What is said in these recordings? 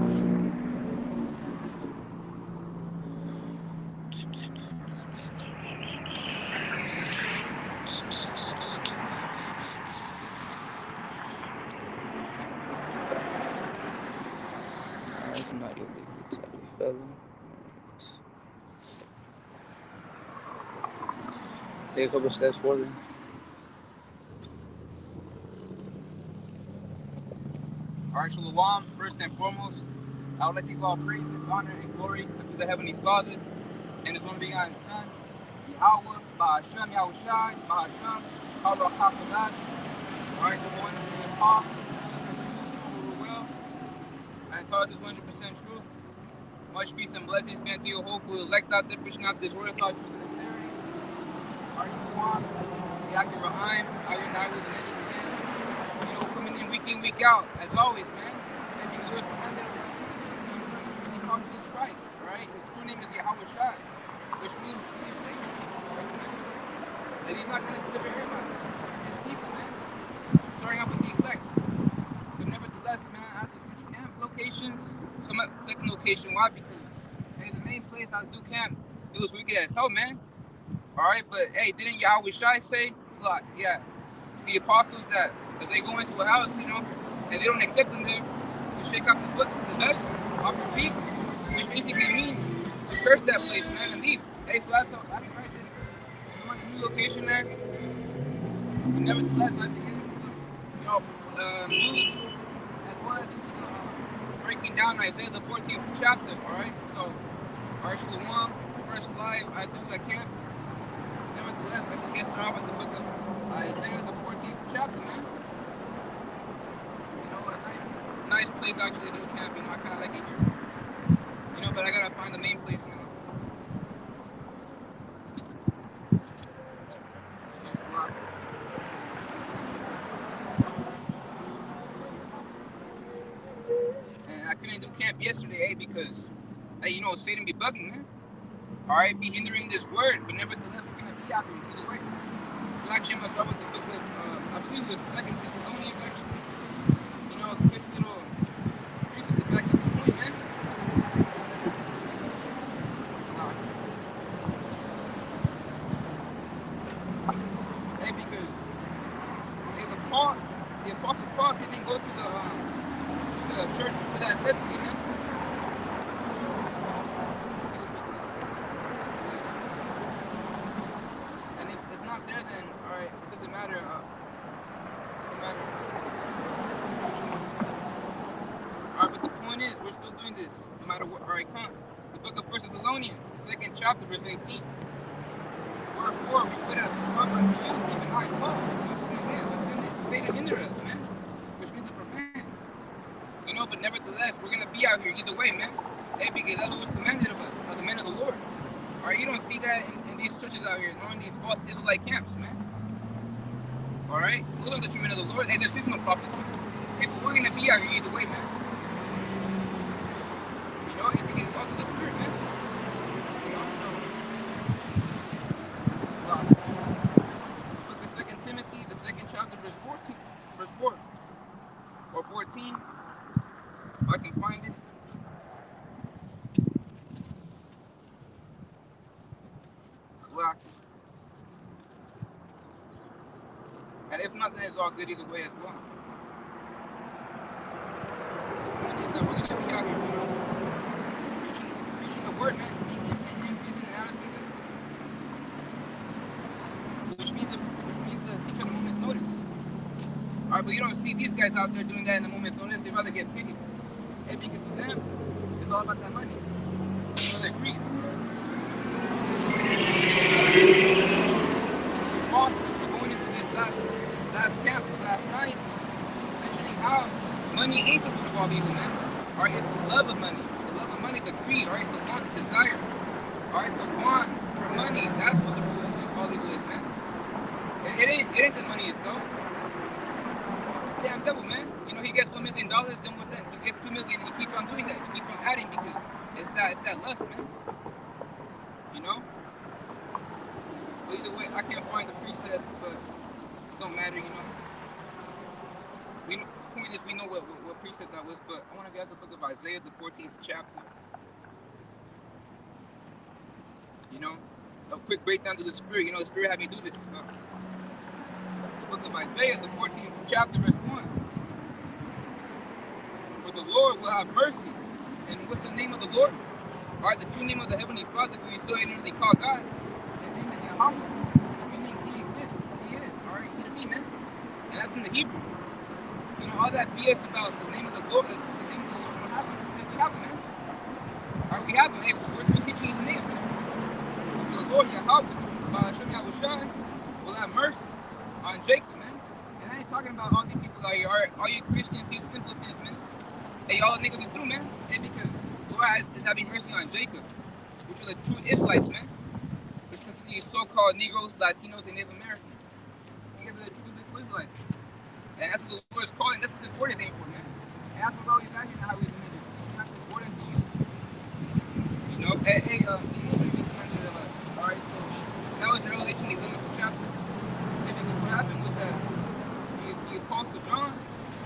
That's not your legal title, felon. Take a couple steps forward. Alright, Shalom. First and foremost, I would like to give all praise, honor, and glory unto the Heavenly Father and His only begotten Son, Yahweh, Bahashem, Yahushai, Bahashem, Haruch HaKodash. Alright, the one that's in the path, who will, and tell us His 100% truth. Much peace and blessings be unto you, hopefully elect out there, pushing out this word of thought, truth, and sincerity. Alright, Shalom. Yaakov Ra'im, Iron Iwas, and Edges again. You know, coming in, week out, as always, man. And because Lord's commanded when He called Jesus Christ, right? His true name is Yahweh Shai, which means that He's not going to deliver everybody. His people, man. Starting out with the elect. But nevertheless, man, I have to switch camp locations. So I'm at the second location. Why? Because, hey, the main place I do camp, it was wicked as hell, man. Alright, but hey, didn't Yahweh Shai say, it's like, yeah, to the apostles that if they go into a house, you know, and they don't accept them there, to shake off the dust off their feet, which basically means to curse that place, man, and leave. Hey, so that's right there. I'm at a new location there. But nevertheless, I like to get into news as well as into breaking down Isaiah the 14th chapter, alright? So, Shalom, first live I do at camp. Nevertheless, I can get started with the book of Isaiah the 14th chapter, man. You know, a nice place actually to do camp. You know, I kind of like it here. You know, but I gotta find the main place now. So it's a lot. And I couldn't do camp yesterday, because, you know, Satan be bugging, man. Alright, be hindering this word, but nevertheless, we're gonna be out here either way. So actually, I'm gonna start with the book of, I believe it was 2 Thessalonians, actually. You know, a quick little precept to back up the point, man. Hey, because the Apostle Paul didn't go to the church for that destiny, man. And if it's not there, then alright, it doesn't matter. Alright, but the point is, we're still doing this, no matter what. Alright, come. The book of 1 Thessalonians, the 2nd chapter, verse 18. Wherefore we put a mark unto you, even I, Paul, Satan hinder us, man, which means to prevent. You know, but nevertheless, we're gonna be out here either way, man. Hey, because that's what was commanded of us, of the men of the Lord. Alright, you don't see that in these churches out here, nor in these false Israelite camps, man. Alright, those are the true men of the Lord. Hey, there's seasonal prophets. Hey, but we're gonna be out here either way, man. You know, because it's all through the Spirit, man. You know, so. Book of 2 Timothy, the 2nd chapter, verse 4, or 14, if I can find it. And if not, then it's all good either way as well. The point is that we're gonna be out here, you know, preaching the word, man. In season and out of season. Which means to teach on a moment's notice. Alright, but you don't see these guys out there doing that in a moment's notice. They'd rather get pitied. Hey, because for them, it's all about that money. So they greed. We're going into this last camp last night, mentioning how money ain't the root of all evil, man. Alright, it's the love of money, the greed, alright, the want, the desire. Alright, the want for money, that's what the root of all evil is, man. It ain't the money itself. Damn devil, man. You know, he gets $1 million, then what then? He gets $2 million, and he keeps on doing that. He keeps on adding because it's that lust, man. You know? But either way, I can't find the precept, but it don't matter, you know. The point is, we know what precept that was, but I want to be at the book of Isaiah, the 14th chapter. You know, a quick breakdown to the Spirit. You know, the Spirit had me do this. The book of Isaiah, the 14th chapter, verse 1. For the Lord will have mercy. And what's the name of the Lord? All right, the true name of the Heavenly Father, who you so ignorantly call God, his name is Yahweh. Meaning he exists. He is. All right, he to be, man. And that's in the Hebrew. You know, all that BS about the name of the Lord, the name of the Lord, what happened? We have him, man. All right, we have him. Hey, we're teaching you the names, man. The Lord Yahweh, Hashem Yahushua, will have mercy on Jacob, man. And I ain't talking about all these people out here. All you Christians, you simpletons, man. Hey, y'all niggas is through, man. Hey, because the Lord is having mercy on Jacob, which are the true Israelites, man. Which consider these so-called Negroes, Latinos, and Native Americans. You guys are the true Israelites. And that's what the Lord is calling. That's what this word is aimed for, man. And that's what all these guys are how we do it. He's not important to you. You know? Hey, all right, so that was the Revelation 11th chapter. And then what happened was that the Apostle John,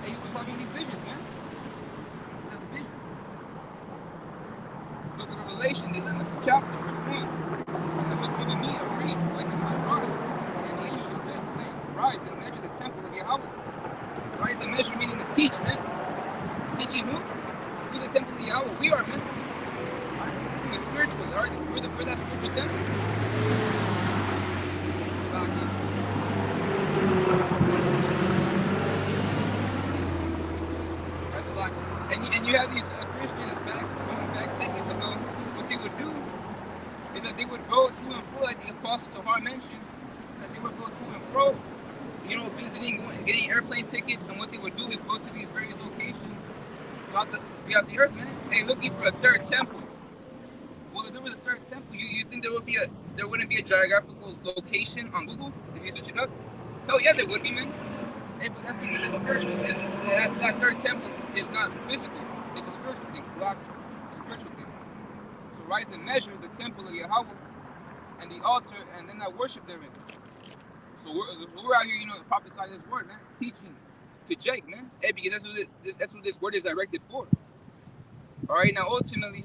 he was having these visions, man. He had a vision. Book of Revelation, the 11th chapter, verse 1. And there was given me a reed like a hot rod. And the angel stood, saying, Rise and measure the temple of Yahweh. Rise and measure, meaning to teach, man. Teaching who? Who's the temple of Yahweh? We are, man. We're spiritual, all right? We're that spiritual temple. That's a lot. And you have these Christians back decades ago. What they would do is that they would go to and fro, like the Apostle Tahar mentioned, that they would go to and fro, you know, visiting, getting airplane tickets, and what they would do is go to these various locations throughout the earth, man. Hey, looking for a third temple. Well, if there was a third temple, you think there wouldn't be a geographical location on Google if you search it up? Hell yeah, there would be, man. Hey, but that's because it's spiritual. That third temple is not physical. It's a spiritual thing. It's a spiritual thing. So rise and measure the temple of Yahweh and the altar, and then that worship therein. So we're out here, you know, to prophesy this word, man, teaching to Jake, man. Hey, because that's what this word is directed for. All right, now ultimately,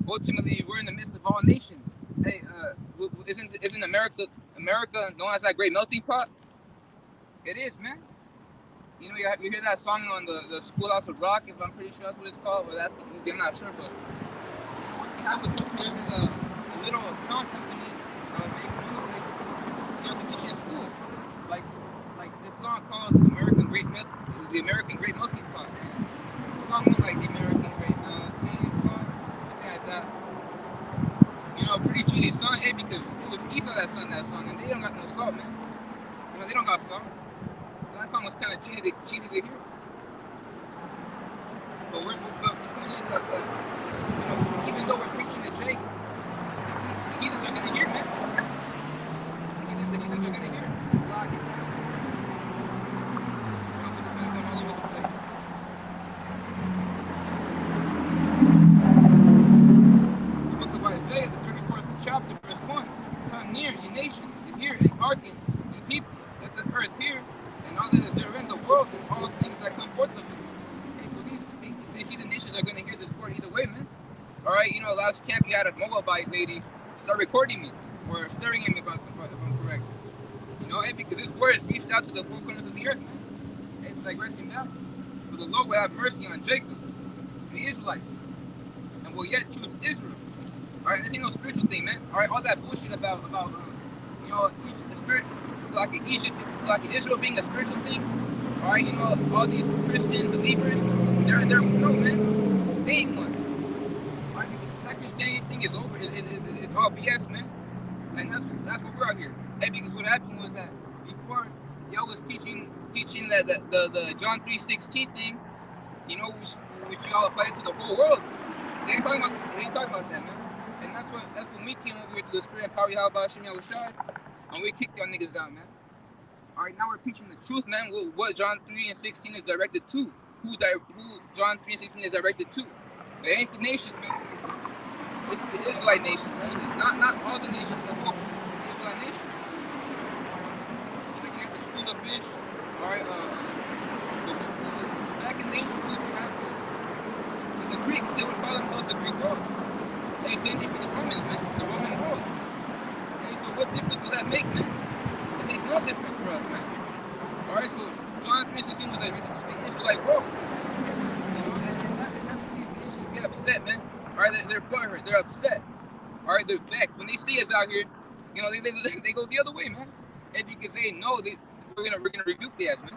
we're in the midst of all nations. Hey, isn't America known as that great melting pot? It is, man. You know, you hear that song on the Schoolhouse of Rock, if I'm pretty sure that's what it's called, or that's the movie, I'm not sure, but there's a little song company making music, you know, to teach in school, like this song called the American Great Melting Pot. And the song was like the American Great Melting Pot, something like that. You know, a pretty cheesy song, hey, because it was Esau that sung that song, and they don't got no salt, man. You know, they don't got salt. So that song was kind of cheesy to hear. But the point is that, you know, even though we're preaching to Jake, the heathens are going to hear, man. The heathens are going to hear. It's God. It's going to go all over the place. The book of Isaiah, the 34th chapter, verse 1. Come near, ye nations, and hear and hearken, ye people. Let the earth hear, and all that is therein, the world, and all things that come forth of it. Okay, so they see the nations are going to hear this word either way, man. All right, you know, last camp you had a Moabite lady start recording me, or staring at me if I'm correct. You know, hey, because this word has reached out to the four corners of the earth, man. Hey, it's like resting down. For the Lord will have mercy on Jacob, the Israelites, and will yet choose Israel. All right, this ain't no spiritual thing, man. All right, all that bullshit about you know, the spirit, it's like Egypt, it's like Israel being a spiritual thing. All right, you know, all these Christian believers, they're no, man, they ain't one. All right, that Christianity thing is over. It's all BS, man. And that's what we're out here. Hey, because what happened was that before y'all was teaching that the John 3:16 thing, you know, which y'all applied to the whole world. They ain't talking about that, man. And that's when we came over here to the Spirit and Power Yahweh Hashem Yahushua, and we kicked y'all niggas down, man. All right, now we're preaching the truth, man. What John 3:16 is directed to. Who John 3:16 is directed to. It ain't the nations, man. It's the Israelite nation only. Not all the nations as a whole. The Israelite nation. It's like you got the school of fish. All right, the back in the ancient world, we have the Greeks, they would call themselves the Greek world. They same thing for the Romans, man, the Roman world. Okay, so what difference will that make, man? It makes no difference for us, man. Alright, so John 3:16 was like written to the Israelite world. You know, and that's when these nations get upset, man. Alright, they're butthurt, they're upset. Alright, they're vexed. When they see us out here, you know, they go the other way, man. And because they know we're gonna rebuke the ass, man.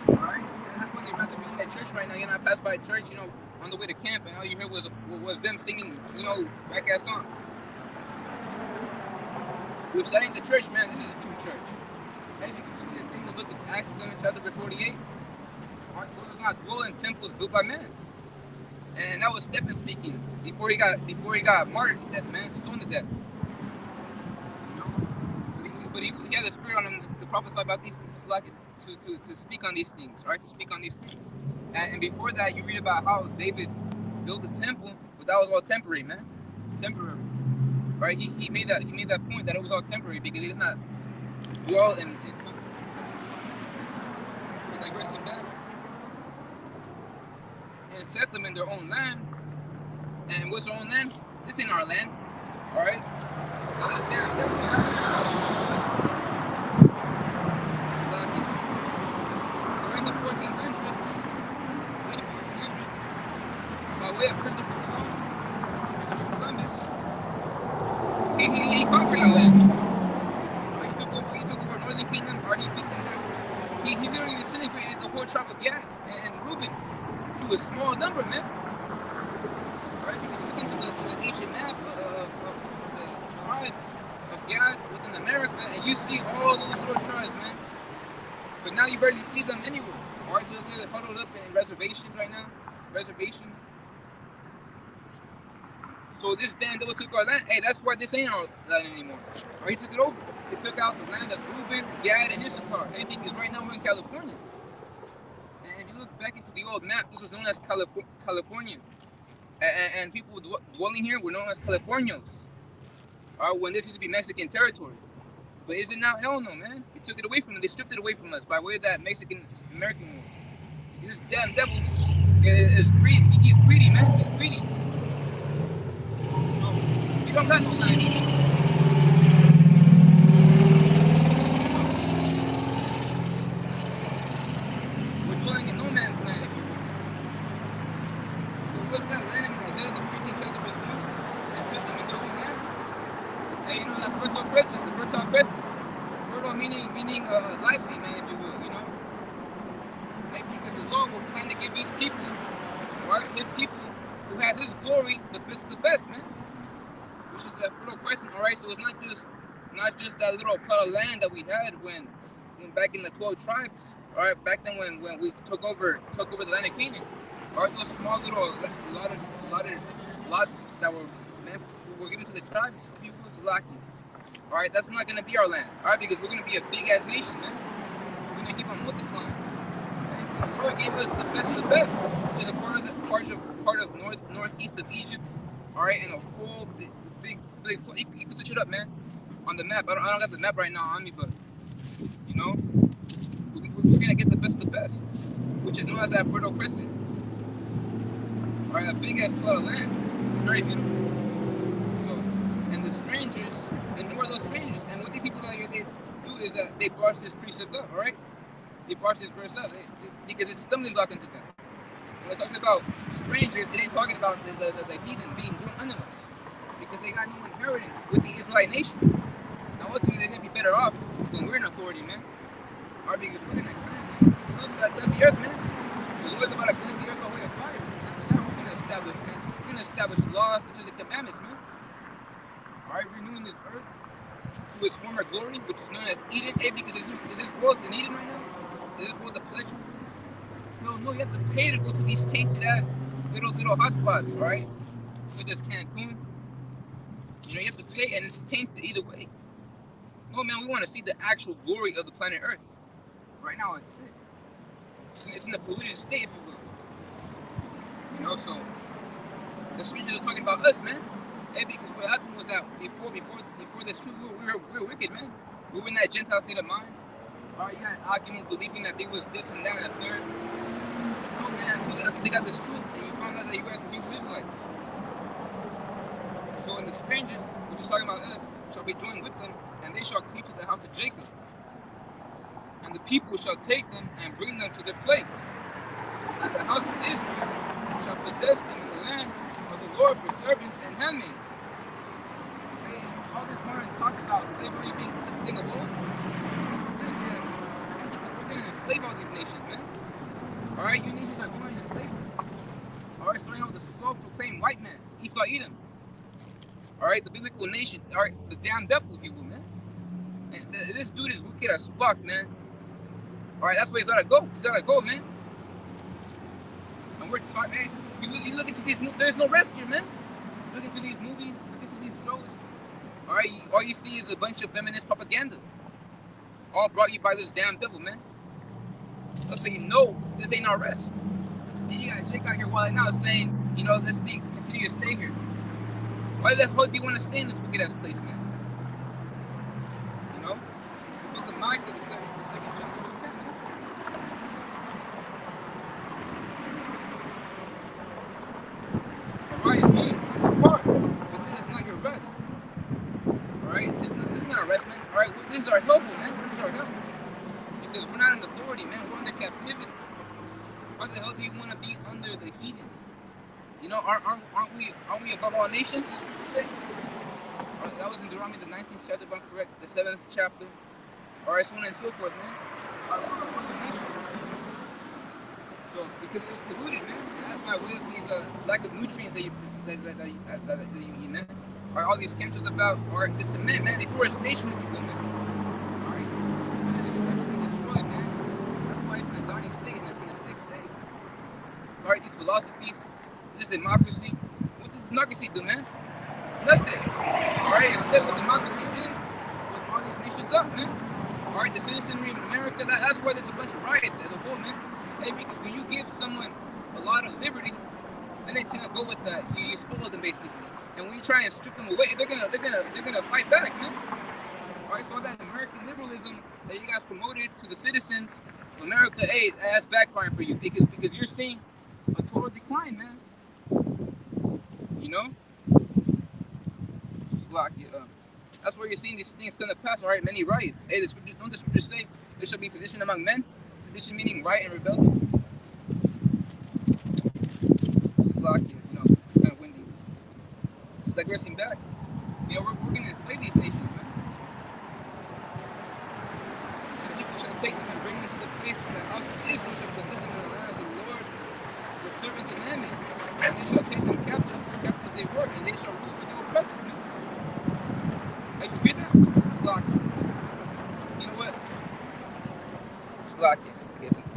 Alright? And that's why they'd rather be in that church right now. You know, I passed by a church, you know, on the way to camp, and all you heard was them singing, you know, whack ass songs. Which that ain't the church, man. This is a true church. Hey, because look at this thing, look at Acts 7 chapter verse 48. Alright, God does not dwell in temples built by men. And that was Stephen speaking before he got martyred to death, man, stoned to death. You know? But he had the spirit on him to prophesy about these things, like to speak on these things, right? To speak on these things. And before that, you read about how David built a temple, but that was all temporary, man. Temporary, right? He made that point that it was all temporary because he does not dwell in digressing back. And set them in their own land. And what's their own land? This ain't our land. Alright? So this damn during the 1400s, by way of Christopher Columbus, he conquered our lands. He took over Northern Kingdom, or he beat them down. He literally disintegrated the whole tribe of Gad and Reuben to a small number, man. Right? Because look into the ancient map of the tribes of Gad within America, and you see all those little tribes, man. But now you barely see them anywhere. Alright, they're huddled up in reservations right now. Reservation. So this damn devil took our land. Hey, that's why this ain't our land anymore. Alright, he took it over. He took out the land of Reuben, Gad, and Issachar. Hey, because right now we're in California. Look back into the old map, this was known as California. And people dwelling here were known as Californios. When this used to be Mexican territory. But is it now? Hell no, man. They took it away from them. They stripped it away from us by way of that Mexican-American war. This damn devil is greedy. He's greedy, man. He's greedy. So, we don't got no land. Meaning lively, man, if you will, you know? Like, because the Lord will plan to give his people, right? His people who has his glory, the best of the best, man. Which is that Fertile Crescent, alright? So it's not just that little plot of land that we had when back in the 12 tribes, alright? Back then when we took over the land of Canaan. Alright, those small little lots that were given to the tribes, people was lacking. Alright, that's not gonna be our land. Alright, because we're gonna be a big ass nation, man. We're gonna keep on multiplying. And the Lord gave us the best of the best, which is a part of northeast of Egypt. Alright, and a whole big you can switch it up, man. On the map. I don't got the map right now on me, but you know, we're gonna get the best of the best, which is known as that Fertile Crescent. Alright, a big ass plot of land. It's very beautiful. So, and the strangers. And who are those strangers? And what these people out here, they do is that they brush this precept up, alright? They brush this verse up because it's a stumbling block into them. When it talks about strangers, it ain't talking about the heathen being joined under us because they got no inheritance with the Israelite nation. Now, ultimately, they're going to be better off when we're in authority, man. Or because we're going to cleanse the earth, man. The Lord's about to cleanse the earth by way of fire. After that, we're going to establish, man. We're going to establish laws, statutes, and commandments, man. Alright, renewing this earth to its former glory, which is known as Eden. Hey, because is this world in Eden right now? Is this world a pleasure? No, you have to pay to go to these tainted ass little hotspots, alright? Such as Cancun. You know, you have to pay, and it's tainted either way. No, man, we want to see the actual glory of the planet Earth. Right now, it's sick. It's in a polluted state, if you will. You know, so the strangers are talking about us, man. Hey, because what happened was that before this truth, we were wicked, man. We were in that Gentile state of mind. Alright, you got arguments believing that they was this and that and a third. No, man, until they got this truth and you found out that you guys were Hebrew Israelites. So, and the strangers, which is talking about us, shall be joined with them, and they shall cleave to the house of Jacob. And the people shall take them and bring them to their place. And the house of Israel shall possess them in the land of the Lord for servants and handmaids. Hey, all this modern talk about slavery being a thing of old, because we're going to enslave all these nations, man. Alright, you nations are going into slavery. Alright, starting out with the self-proclaimed white man, Esau Edom. Alright, the biblical nation, alright, the damn devil, if you will, man. And this dude is wicked as fuck, man. Alright, that's where he's gotta go. He's gotta go, man. And we're taught, man, you look into these, there's no rest here, man. Look into these movies, look into these shows. Alright, all you see is a bunch of feminist propaganda. All brought you by this damn devil, man. So you know this ain't our rest. And you got Jake out here wilding out saying, you know, let's continue to stay here. Why the hell do you want to stay in this wicked ass place, man? You know? The book of Micah, the second chapter, verse 10, man. Alright, see, depart, but this is not your rest. Alright, this is not our rest, man. Alright, this is our help, man. This is our help. Because we're not in authority, man. We're under captivity. Why the hell do you want to be under the heathen? You know, aren't we above all nations? That's what they say. Right, that was in Deuteronomy, the 19th chapter, if I'm correct, the 7th chapter. Alright, so on and so forth, man. We're above the nation. So, because it was polluted, man. And that's why we have these lack of nutrients that you eat, man. Alright, all these chemicals about, or the cement, man, deforestation of people, man. Alright? Everything destroyed, man. That's why it's in the dying state and it's in the 6th day. Alright, these philosophies. This democracy. What did democracy do, man? Nothing. Alright, instead what democracy did was all these nations up, man. Alright, the citizenry in America, that's why there's a bunch of riots as a whole, man. Hey, because when you give someone a lot of liberty, then they tend to go with that. You spoil them basically. And when you try and strip them away, they're gonna fight back, man. Alright, so all that American liberalism that you guys promoted to the citizens of America, hey, that's backfiring for you because you're seeing a total decline, man. You know? Just like, that's where you're seeing these things come to pass, alright? Many riots. Hey, don't the scriptures say there shall be sedition among men? Sedition meaning riot and rebellion. Just like, you know, it's kind of windy. Just digressing back. You know, we're going to enslave these nations, man. And people shall take them and bring them to the place where the house of Israel shall possess them in the land of the Lord, the servants and handmaids. And they shall take them captives, as captives they were, and they shall rule with the oppressors, man. Hey, you get that? Slack. You know what? Slack it. I get something.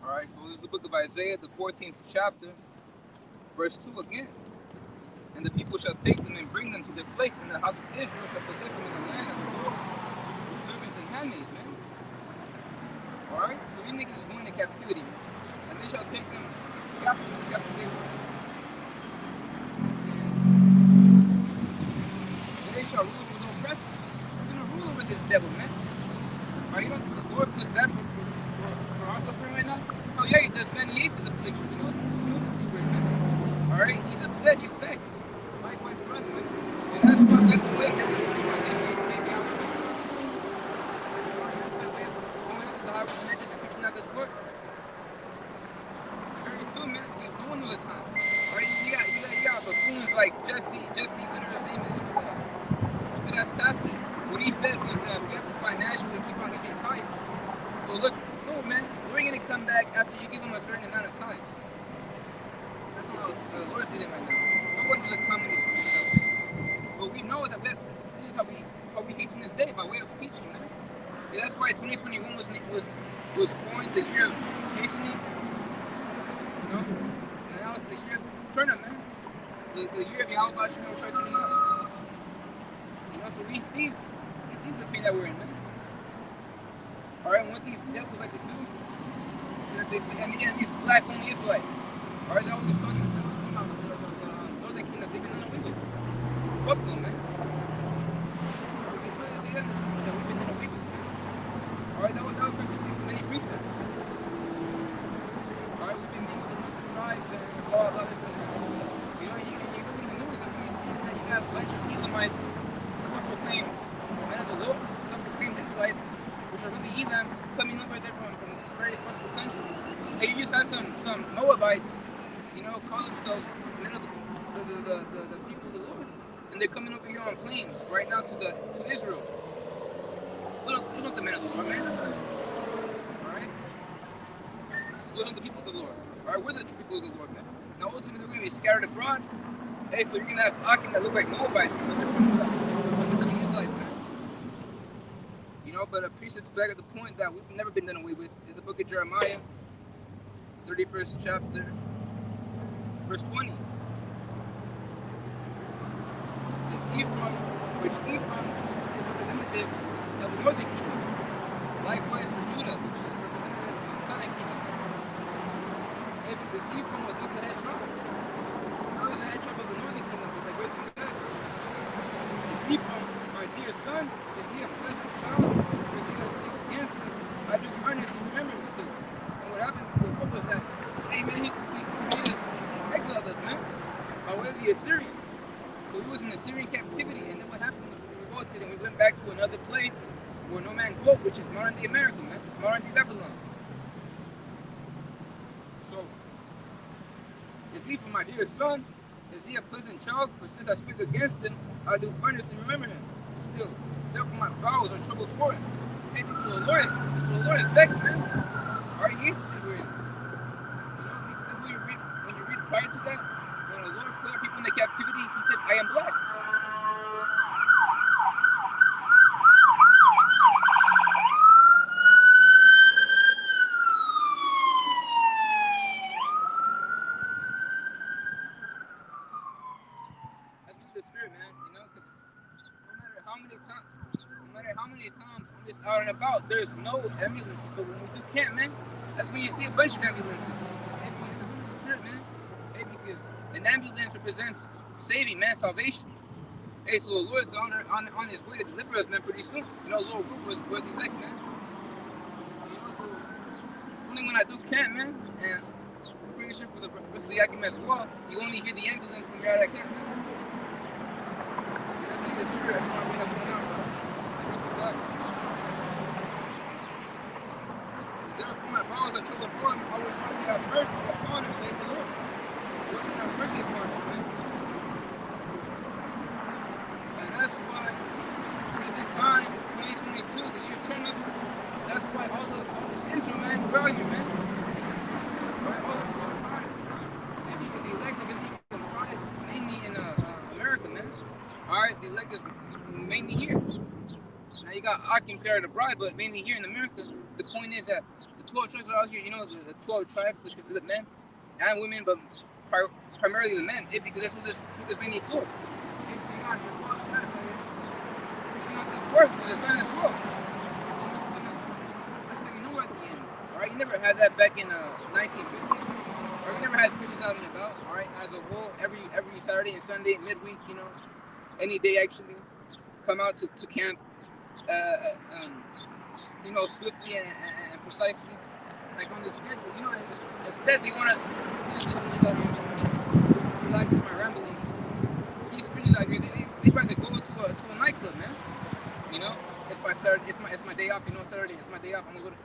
Alright, so this is the book of Isaiah, the 14th chapter, verse 2 again. And the people shall take them and bring them to their place, and the house of Israel shall possess them in the land of the Lord, with servants and handmaids, man. Alright, so you niggas is going to captivity, man. And they shall take them captives, as captives they were. And they shall rule with oppressors. They're going to rule over this devil, man. Alright, you don't think the Lord feels bad for our suffering right now? Oh yeah, he does, man. He hates his affliction, you know? He knows his secret, man. Alright, he's upset, he's vexed. Likewise for us, man. And that's why that's the way that this is going out to the highways and hedges and preaching out this word. Very soon, man. No one knows the time. Alright, you got buffoons like Jesse, whatever his name is. Stupid ass pastor. What he said was that we have to financially keep on giving tithes. So look, no, man. We're going to come back after you give them a certain amount of time. That's what the Lord said it right now. No one knows the time. Yeah, that's why 2021 was coined the year of hastening, you know? And that was the year of turn up, man. The year of Yahweh Shemel Shaitan. You know, so he sees the pain that we're in, man. Alright, and what these devils like to do, and again, these black only Israelites, alright, they're always talking about the northern kingdom that they've been done away with. Fuck them, man. Alright, these brothers say that in the scripture that we've been done away with. Alright, that was many precepts. Alright, we've been named with the tribes and blah, blah, this and that. You know, you look in the news, that you got a bunch of Edomites, some proclaim men of the Lord, some proclaim Israelites, which are really Edom, coming over there from various parts of the country. And you just had some Moabites, you know, call themselves men of the people of the Lord. And they're coming over here on planes right now to Israel. Look, those aren't the men of the Lord, man. Alright? Those aren't the people of the Lord. Alright, we're the true people of the Lord, man. Now ultimately we're gonna be scattered abroad. Hey, so you're gonna have Akim that look like Moabites. You know, but a precept back at the point that we've never been done away with is the book of Jeremiah, 31st chapter, verse 20. It's Ephraim, which Ephraim is representative of the northern kingdom. Likewise for Judah, which is representative of the southern kingdom. Hey, because Ephraim was once the head tribe. Now he's the head tribe of the northern kingdom, but like grace and God. It's Ephraim, my dear son, is he a pleasant child? I do earnestly remember him still. And what happened before was that, amen, he made us, exiled us, man, by way of the Assyrians. So we was in Assyrian captivity, and then what happened was we revolted and we went back to another place where no man dwelt, which is modern day America, man, modern day Babylon. So, is he for my dear son? Is he a pleasant child? For since I speak against him, I do earnestly remember him still. Therefore my bowels are troubled for him. Hey, so the Lord is vexed, man. Alright, he hates the sin we're in. You know, that's when you read prior to that, when the Lord put our people into captivity, he said, I am black. That's really the spirit, man, you know, because no matter how many times I'm just out and about, there's no ambulances, but when we do camp, man, that's when you see a bunch of ambulances. Hey, because that's the spirit, man. Hey, because an ambulance represents saving, man, salvation. Hey, so the Lord's on his way to deliver us, man, pretty soon. You know, Lord, we're the elect, man. You know, so only when I do camp, man, and I'm pretty sure for the rest of the Akim as well, you only hear the ambulance when you're out at camp, man. And that's me, the spirit. I just want to bring that point out, bro. Therefore, my bowels are troubled for him. I will surely have mercy upon him, saith the Lord. He will have mercy upon us, man. And that's why, is it time, 2022, the year of turn up? That's why all the Israel, man, we're out here, man. Right? All the tribes. And because the elect are going to be comprised mainly in America, man. Alright, the elect is mainly here. Now you got Akim scattered abroad, but mainly here in America. The point is that the 12 tribes are out here, you know, the 12 tribes, which consider men and women, but primarily the men, because that's what this truth is mainly for. It's not the 12 tribes, it's not this work, it's a sign as well. That's how you know at the end, alright? You never had that back in 1950s, or you never had Christians out and about, alright? As a whole, every Saturday and Sunday, midweek, you know, any day actually, come out to camp. You know, swiftly and precisely, like on the schedule. You know, instead they want to these Christians out here. Like my rambling, these Christians out here, they rather go to a nightclub, man. You know, it's my Saturday, it's my day off. You know, Saturday, it's my day off. I'm gonna go to.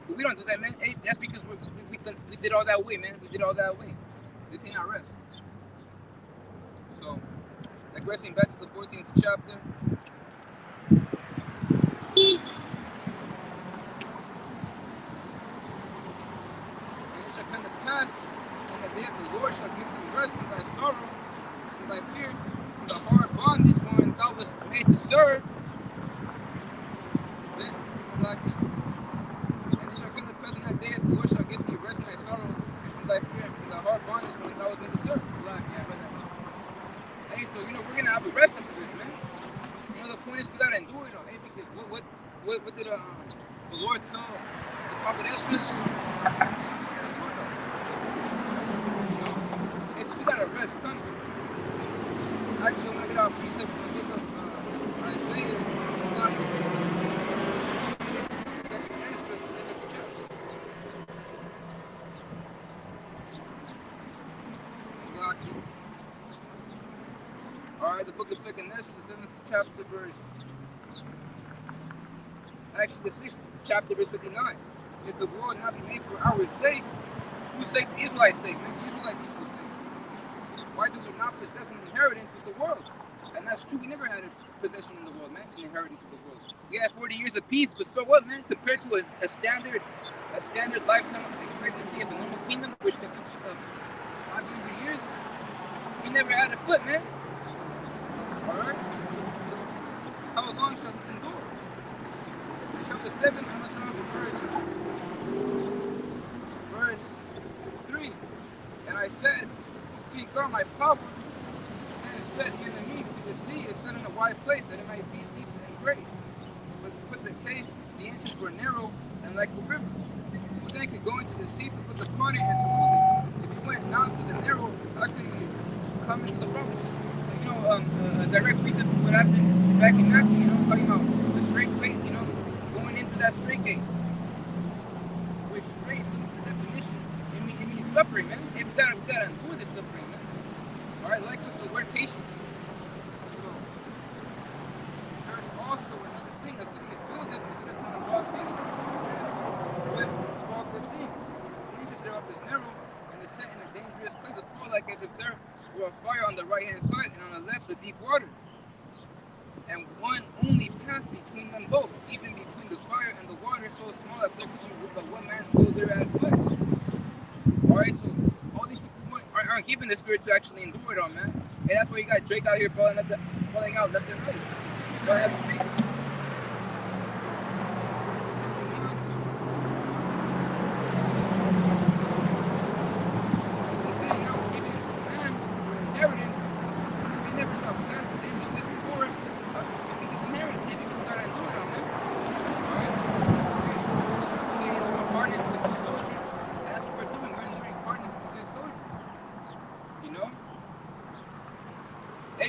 But we don't do that, man. Hey, that's because we did all that way, man. We did all that way. This ain't our rest. So, digressing back to the 14th chapter. Come to pass, and the day of the Lord shall give thee rest from thy sorrow, from thy fear, from the hard bondage wherein thou wast made to serve. Like So, we're gonna have a rest after this, man. The point is we gotta endure it all, eh? Because what did the Lord tell the prophet Esdras? Hey, so we gotta rest coming. Actually, I'm gonna get our precept from the book of Isaiah. Alright, the book of 2nd Ezra, the 7th chapter, the 6th chapter, verse 59. If the world not be made for our sakes, whose sake? The Israelites' sake, man, the Israelite people's sake. Why do we not possess an inheritance with the world? And that's true, we never had a possession in the world, man, an inheritance with the world. We had 40 years of peace, but so what, man? Compared to a standard lifetime expectancy of the normal kingdom, which consists of 500 years, we never had a foot, man. Alright? How long shall this endure? In chapter 7, I'm going to start with verse 3. And I said, speak on my power. And it said, the enemy, the sea is set in a wide place, that it might be deep and great. But put the case, the entrance were narrow and like a river. But then could go into the sea to put the party and to rule it. If you went not to the narrow, how can you come into the provinces? A direct precept to what happened back in Matthew, talking about the straight gate, going into that straight gate. Which straight means the definition. It means suffering, man. We gotta endure this suffering, man. Alright, like this, the word patience. So, there's also another thing. A city is building, is in a kind of broad thing. And it's with all good things. The entrance thereof is narrow, and is set in a dangerous place of fall, like as if there were a fire on the right hand side, and on the left the deep water, and one only path between them both, even between the fire and the water, so small that there could but one man go there at once. Alright, so all these people aren't given the spirit to actually endure it all, man. And that's why you got Drake out here falling out left and right. Don't have faith.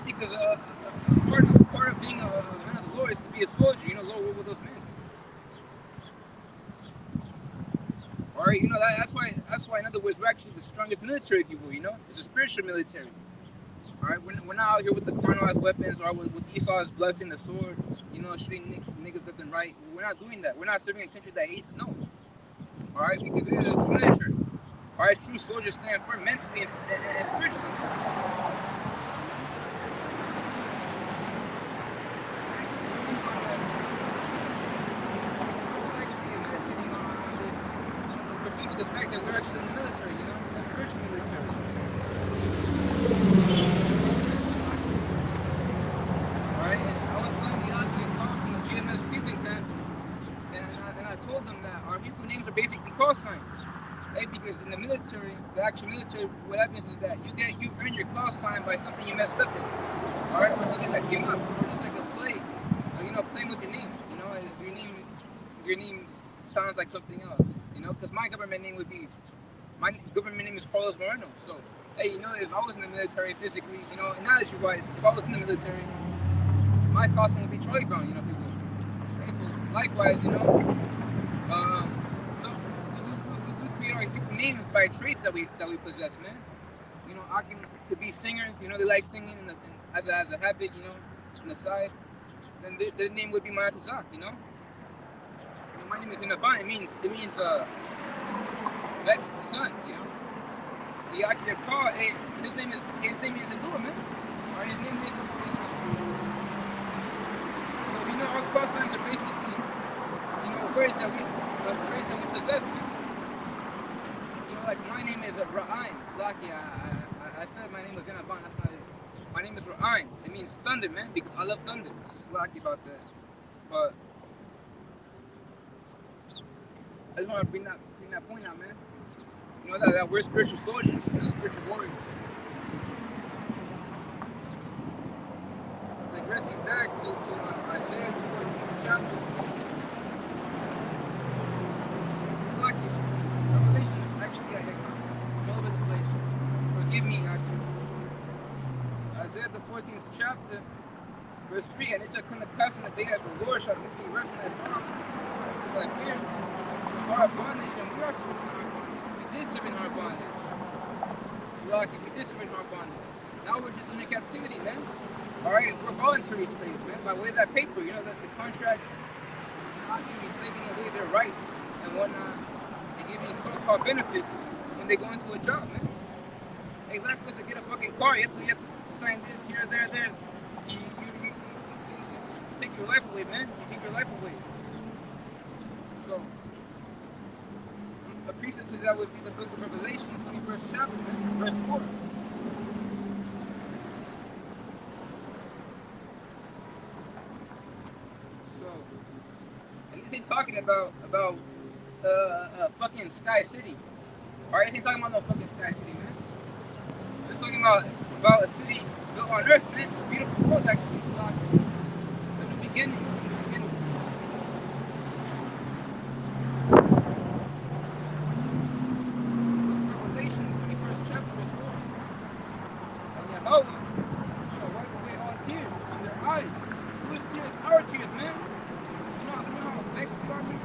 Because part of being a man of the Lord is to be a soldier. Lord, what were those men? All right, that's why. In other words, we're actually the strongest military, if you will. It's a spiritual military. All right, we're not out here with the carnalized weapons or with Esau's blessing, the sword. Shooting niggas left and right. We're not doing that. We're not serving a country that hates. No. All right, because we're a true military. All right, true soldiers stand firm mentally and spiritually. The fact that we're actually in the military, a spiritual military. Alright, and I was telling the other call from the GMS Cleveland camp, and I told them that our Hebrew names are basically call signs. Right? Because in the military, the actual military, what happens is that you earn your call sign by something you messed up in. Alright, or something that came up, or just like a play. Or, playing with your name. If your name sounds like something else. Because my government name is Carlos Moreno. So, hey, if I was in the military physically, knowledge-wise, if I was in the military, my costume would be Charlie Brown, if you will. Okay? So, likewise, so we create our people names by traits that we possess, man. Akim could be singers, they like singing as a habit, on the side. Then their name would be Maratazak, my name is Inaban. It means Vex, the sun, The Yaki Yakar, his name is Endura, man. Or his name is So our cross signs are basically, words traits that we possess, man. Like my name is Ra'aim. Lucky, I said my name was Inaban. That's not it. My name is Ra'aim. It means thunder, man, because I love thunder. Just lucky about that. But I just want to bring that point out, man. That we're spiritual soldiers, spiritual warriors. digressing back to Isaiah, the 14th chapter. It's like it. Revelation, actually, I'm all over the place. Forgive me, Isaiah, the 14th chapter, verse 3, and it shall come to pass in the day that the Lord shall give thee rest in that song. Like here, our bondage, and we are serving our bondage. We did serve in our bondage. It's like we did serve in our bondage. Now we're just in the captivity, man. Alright, we're voluntary slaves, man, by way of that paper, you know, the contract, not be slaving away their rights and whatnot, and giving so-called benefits when they go into a job, man. Exactly, to get a fucking car, you have to sign this here, there. You take your life away, man. You take your life away. So, a precept to that would be the book of Revelation, 21st chapter, man, verse 4. So, and this ain't talking about fucking Sky City. Alright, this ain't talking about no fucking Sky City, man. It's talking about a city built on earth, man. A beautiful world, actually. It's like in the beginning. Revelation 21st chapter, verse 4. And Yahweh shall wipe away all tears from their eyes. Whose tears? Our tears, man. You know how vexed we are, man?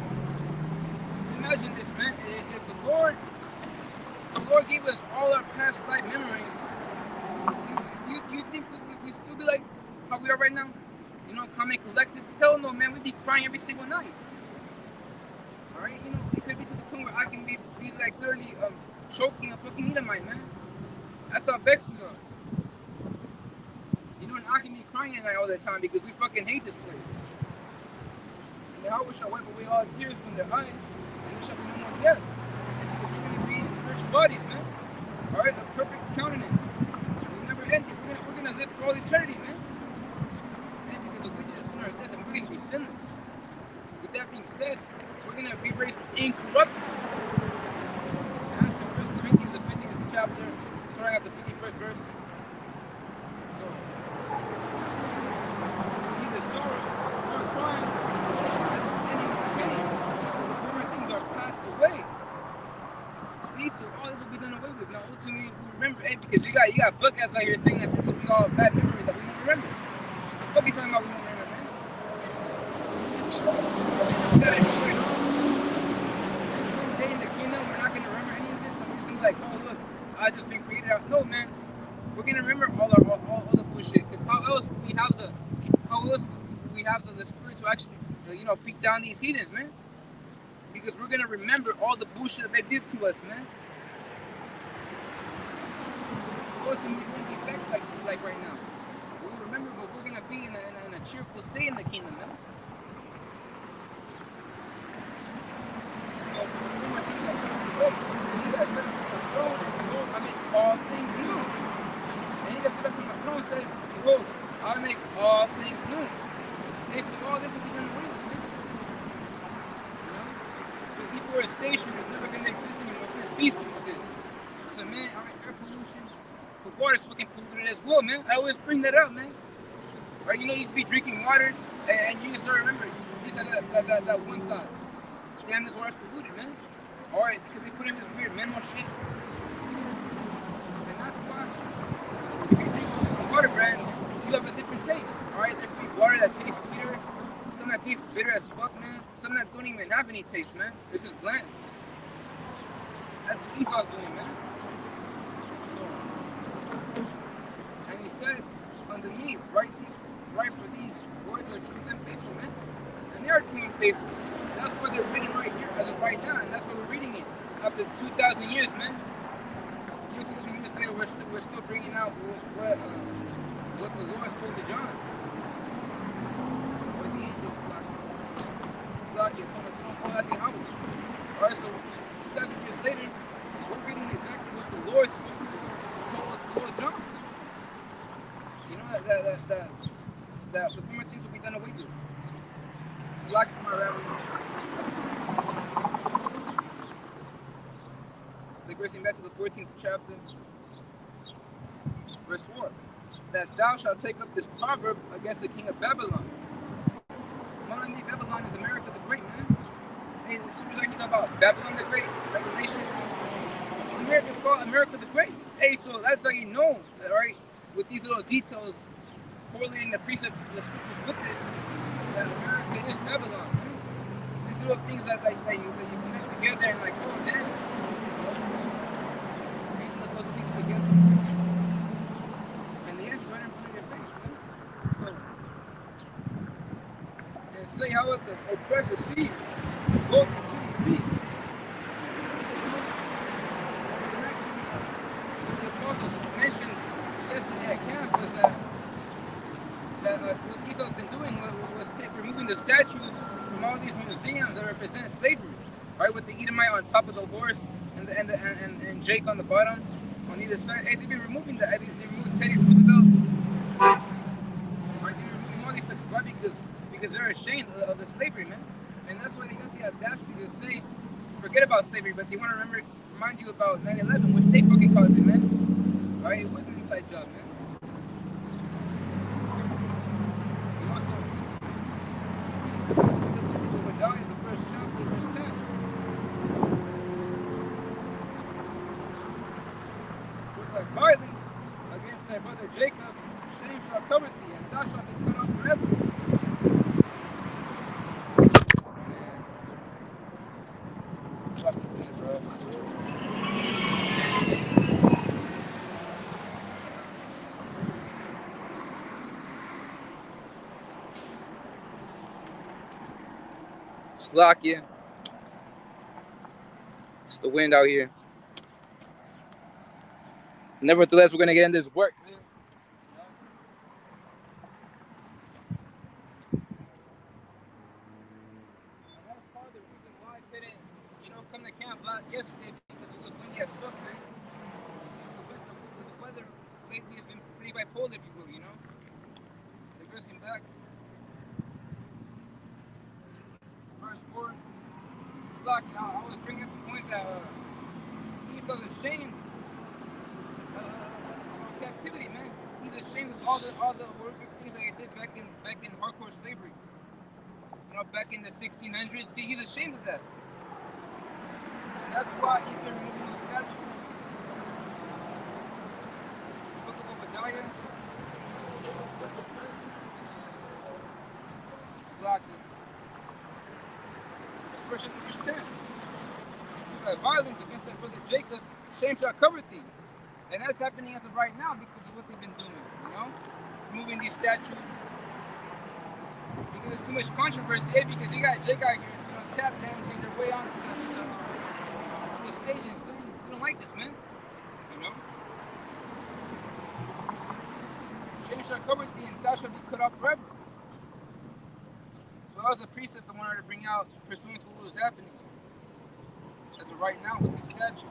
Imagine this, man. If the Lord gave us all our past life memories, you think we still be like how we are right now? You know, calm and collected? Hell no, man. We'd be crying every single night. Alright? You know, it could be to the point where I can be like literally choking a fucking Edomite, man. That's how vexed we are. You know, and I can be crying at night all the time because we fucking hate this place. And Yahweh shall wipe away all tears from their eyes, and there shall be no more death. Because we're going to be in spiritual bodies, man. Alright? A perfect countenance. We'll never end it. We're gonna live for all eternity, man. And because the wages of sin are death, and we're gonna be sinless. With that being said, we're gonna be raised incorruptible. And that's the 1 Corinthians, the 15th chapter, starting at the 51st verse. So, neither sorrow nor crying nor shall any more pain. The former things are passed away. See, so all this will be done away with. Now, ultimately, we remember, hey, because you got book guys out here saying that this will be all bad memories that we won't remember. What are you talking about we won't remember, man? We got it going on. One day in the kingdom, we're not going to remember any of this. So we're just going to be like, oh, look, I just been created out. No, man. We're going to remember all the bullshit. Because how else we have the spirit to actually, peek down these heathens, man? Because we're going to remember all the bullshit that they did to us, man. Ultimately, we won't be vexed like right now. We'll remember, but we're going to be in a cheerful state in the kingdom, man. So, remember things that passed away. And he got set up on the throne, and behold, I make all things new. And he got set up on the throne and said, behold, I make all things new. And they said, all this will be done away with, man. Deforestation is never going to exist anymore. It's going to cease to exist. So, man, air pollution, the water's fucking polluted as well, man. I always bring that up, man. Right? You know, you used to be drinking water, and you just don't remember. You just had that one thought. Damn, this water's polluted, man. Alright, because they put in this weird mineral shit. And that's why, if you drink water brands, you have a different taste. Alright, there could be water that tastes sweeter. Some that tastes bitter as fuck, man. Some that don't even have any taste, man. It's just bland. That's what Esau's doing, man. So, and he said unto me, write for these words are true and faithful, man. And they are true and faithful. That's what they're reading right here as of right now, and that's why we're reading it. After 2,000 years, man. 2,000 years later, we're still bringing out what the Lord spoke to John. Alright, so 2,000 years later, we're reading exactly what the Lord spoke told John. You know that the former things will be done away with. It's locked to my rabbi. Digressing back to the 14th chapter, verse 4. that thou shalt take up this proverb against the king of Babylon. Modern day Babylon is America the Great, man. Hey, the scriptures talking about Babylon the Great, Revelation. America's called America the Great. Hey, so that's how you know, right? With these little details, correlating the precepts, the scriptures with it, that America is Babylon. Man. These little things that you connect together and like, oh, damn. Making the puzzle pieces together. And the answer's right in front of your face, man. So, and say how the oppressor sees, both the city sees. The apostles mentioned yesterday at camp was that what Esau's been doing was removing the statues from all these museums that represent slavery, right? With the Edomite on top of the horse and Jake on the bottom, on either side. Hey, they've been removing that. They removed Teddy Roosevelt. Right? They're removing all these statues. Why? Because they're ashamed of the slavery, man. And that's why they got the audacity to say, forget about slavery, but they want to remind you about 9/11, which they fucking caused it, man. Right? It was an inside job, man. The first chapter, verse 10. With thy violence against thy brother Jacob, shame shall cover thee, and thou shalt be cut off forever. Man. Fucking thing, bro. Slovakia. It's the wind out here. Nevertheless, we're gonna get in this work, man. And that's part of the reason why I didn't, come to camp yesterday, because it was windy as fuck, man. The weather lately has been pretty bipolar, if you will, Reversing back. Verse 4. It's like, I was bringing up the point that Esau's ashamed of captivity, man. He's ashamed of all the horrific things that he did back in hardcore slavery. Back in the 1600s. See, he's ashamed of that. And that's why he's been removing those statues. The book of Obadiah. It's locked in. Verse 10. Violence against thy brother Jacob, shame shall cover thee. And that's happening as of right now because of what they've been doing, Removing these statues. Because there's too much controversy, because you got Jake out here, tap dancing their way onto the stage and saying, we don't like this, man. Shame shall cover thee, and thou shalt be cut off forever. So that was a precept I wanted to bring out pursuant to what was happening as of right now with these statues.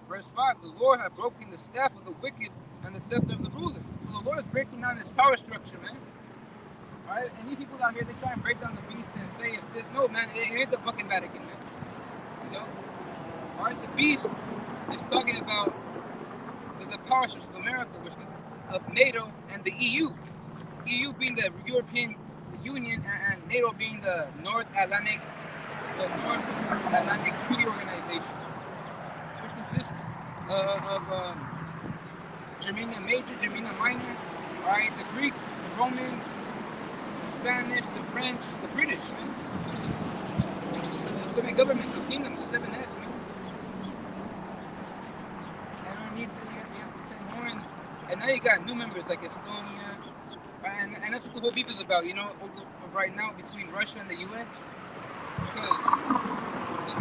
Verse 5, the Lord hath broken the staff of the wicked and the scepter of the rulers. So the Lord is breaking down his power structure, man. Alright? And these people out here, they try and break down the beast and say it's this. No, man, it ain't the fucking Vatican, man. Alright, the beast is talking about the power structure of America, which consists of NATO and the EU. EU being the European Union and NATO being the North Atlantic Treaty Organization, which consists of Germania Major, Germania Minor, right? The Greeks, the Romans, the Spanish, the French, the British, man. The 7 governments or kingdoms, the 7 heads, man. And underneath you have the 10 horns. And now you got new members like Estonia. And that's what the whole beef is about, right now between Russia and the U.S. Because what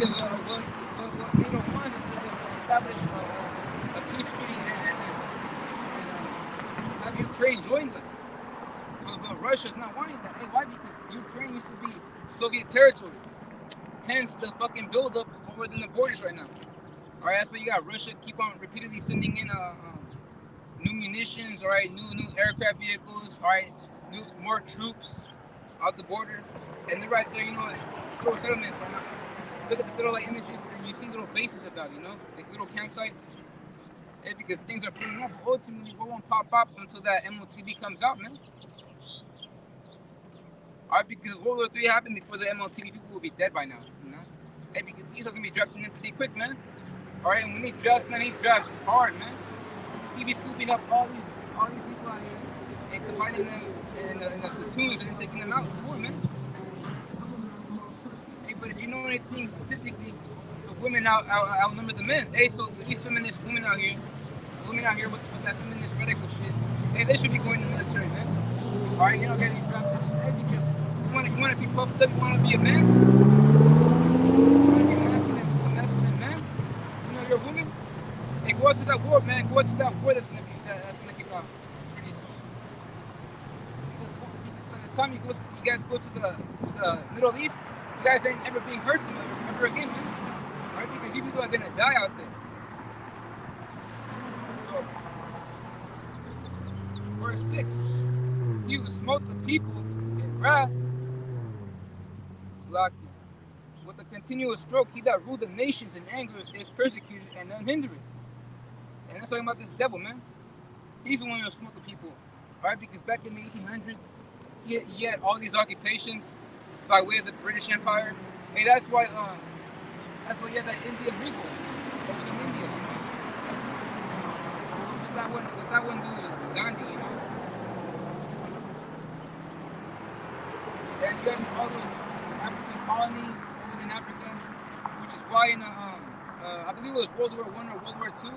NATO wants is to establish a peace treaty and have Ukraine join them. But Russia's not wanting that. Hey, why? Because Ukraine used to be Soviet territory. Hence the fucking buildup within the borders right now. All right, that's why you got Russia keep on repeatedly sending in new munitions, all right, new aircraft vehicles, all right, more troops out the border, and they're right there, little settlements look at the satellite images and you see little bases about, you know, like little campsites. Yeah, because things are putting up, but ultimately we won't pop up until that MLTV comes out, man. Alright, because World War III happened before the MLTV, people will be dead by now, you know? Hey, because Esau's gonna be drafting in pretty quick, man. Alright, and when he drafts, man, he drafts hard, man. He be swooping up all these people out here and combining them in the platoons and taking them out before, man. Hey, but if you know anything statistically, the women outnumber the men. Hey, so these feminist women out here with that feminist radical shit, hey, they should be going to the military, man. Alright, you're not getting drafted. Hey, because you want to be puffed up, you want to be a man, you want to be a masculine man. You know, you're a woman. Hey, go out to that war, man. Go out to that war that's gonna kick off pretty soon. Because by the time you guys go to the Middle East, you guys ain't ever being heard from ever again, man. Right? Because you people are gonna die out there. So, verse 6, he who smote the people in wrath, Slakia. With a continuous stroke, he that ruled the nations in anger is persecuted and unhindered. And that's talking about this devil, man. He's the one who smote the people, right? Because back in the 1800s, he had all these occupations by way of the British Empire. And that's why he had that Indian revolt over in India, you know? With that one dude, Gandhi, you know? And you have all those African colonies over in Africa, which is why in I believe it was World War I or World War II,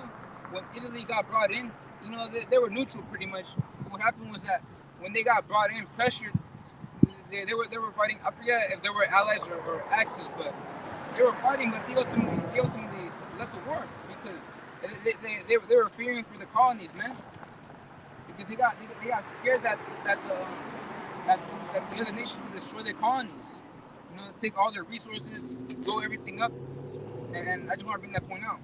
when Italy got brought in, you know, they were neutral pretty much. But what happened was that when they got brought in, pressured, they were fighting. I forget if they were allies or Axis, but they were fighting. But they ultimately left the war because they were fearing for the colonies, man. Because they got scared that the other nations would destroy their colonies. You know, take all their resources, blow everything up. And I just want to bring that point out.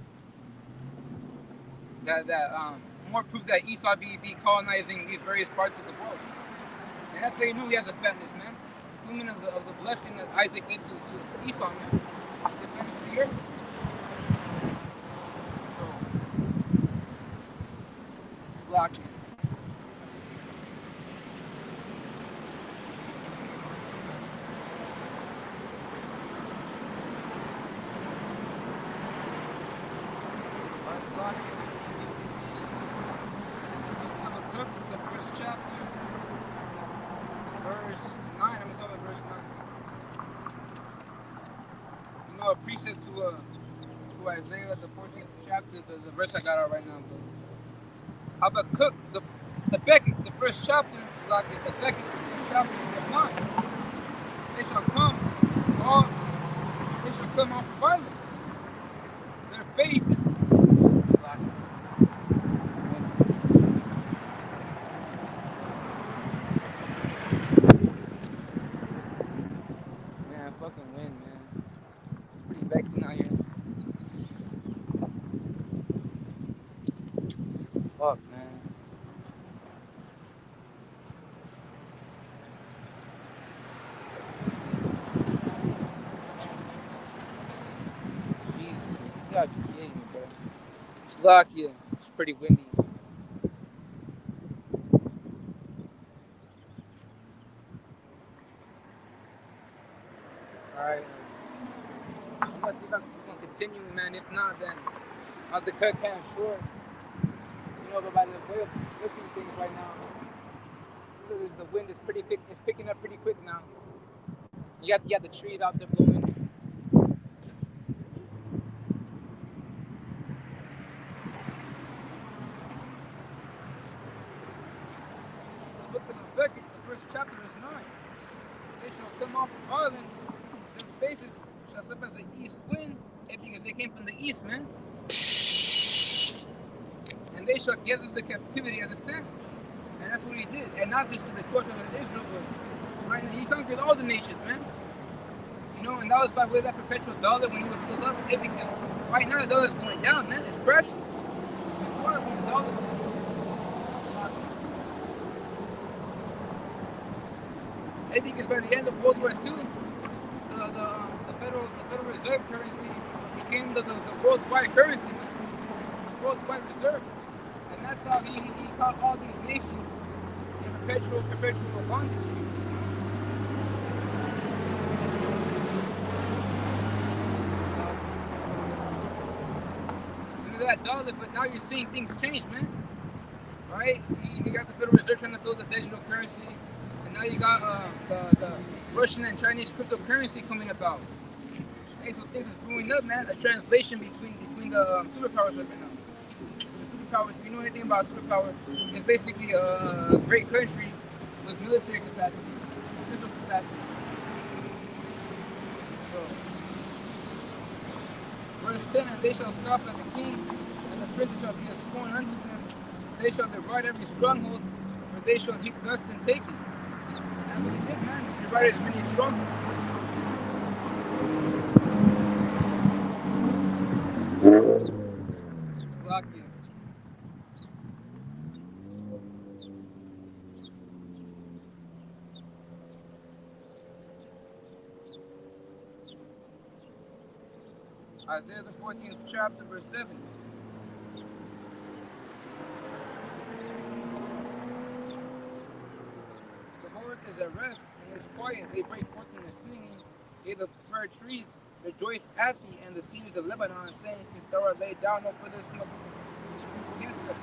That more proof that Esau be colonizing these various parts of the world. And that's how you know he has a fatness, man. Human of the blessing that Isaac gave to Esau, man. It's the fatness of the earth. So, it's locked in. It's locked in. The first chapter, verse 9. I'm gonna start with verse 9. You know, a precept to Isaiah, the 14th chapter, the verse I got out right now. But Habakkuk, the Beckett, the first chapter, like the Beckett, the first chapter, verse 9. They shall come off violence. Their faces. Fucking win, man. It's pretty vexing out here. Fuck, man. Jesus, you gotta be kidding me, bro. It's lucky. It's pretty windy. Alright. Let's see if I can continue, man. If not, then I'll have to cut kind of short. You know, but by the way of looking at things right now, the wind is pretty thick. It's picking up pretty quick now. You got the trees out there blowing. The book of Habakkuk, the first chapter is 9. They shall come off of violence. Their faces shall slip as the east wind, because they came from the east, man. And they shall gather the captivity as a sand. And that's what he did. And not just to the children of Israel, but right now he conquered all the nations, man. You know, and that was by way of that perpetual dollar when he was still up. Because right now the dollar's going down, man. It's crashing. Before when the dollar because by the end of World War II, the Federal Federal Reserve currency became the worldwide currency, man. The worldwide reserve. And that's how he caught all these nations in perpetual bondage. That dollar, but now you're seeing things change, man. Right? You got the Federal Reserve trying to build a digital currency, and now you got the Russian and Chinese cryptocurrency coming about. Hey, so things is brewing up, man. A translation between the superpowers right now. The superpowers, if you know anything about superpower, it's basically a great country with military capacity, missile capacity. So, verse 10, and they shall scoff at the king, and the princes shall be a scorn unto them. They shall divide every stronghold, for they shall heap dust and take it. That's what they did, man. They divided many strongholds. Slovakia. Isaiah the 14th chapter, verse 7. The Lord is at rest and is quiet. They break forth in the singing. Yea, the fir trees rejoice at thee, and the cedars of Lebanon, saying, since thou art laid down, no further smoke against us.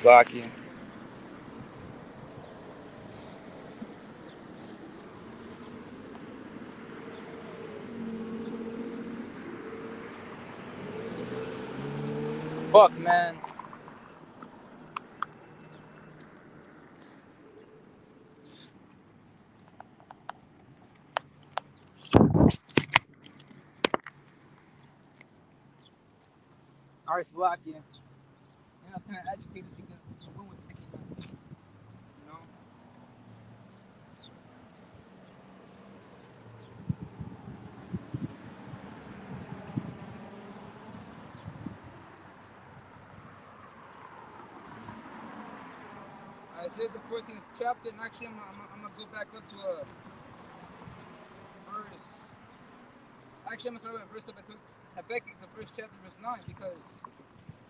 Slovakia. Fuck, man. Alright, Slovakia. And I was kind of agitated because the moon was picking up. You know? Isaiah the 14th chapter, and actually I'm going to go back up to a verse. Actually, I'm going to start with verse Habakkuk, the first chapter, verse 9, because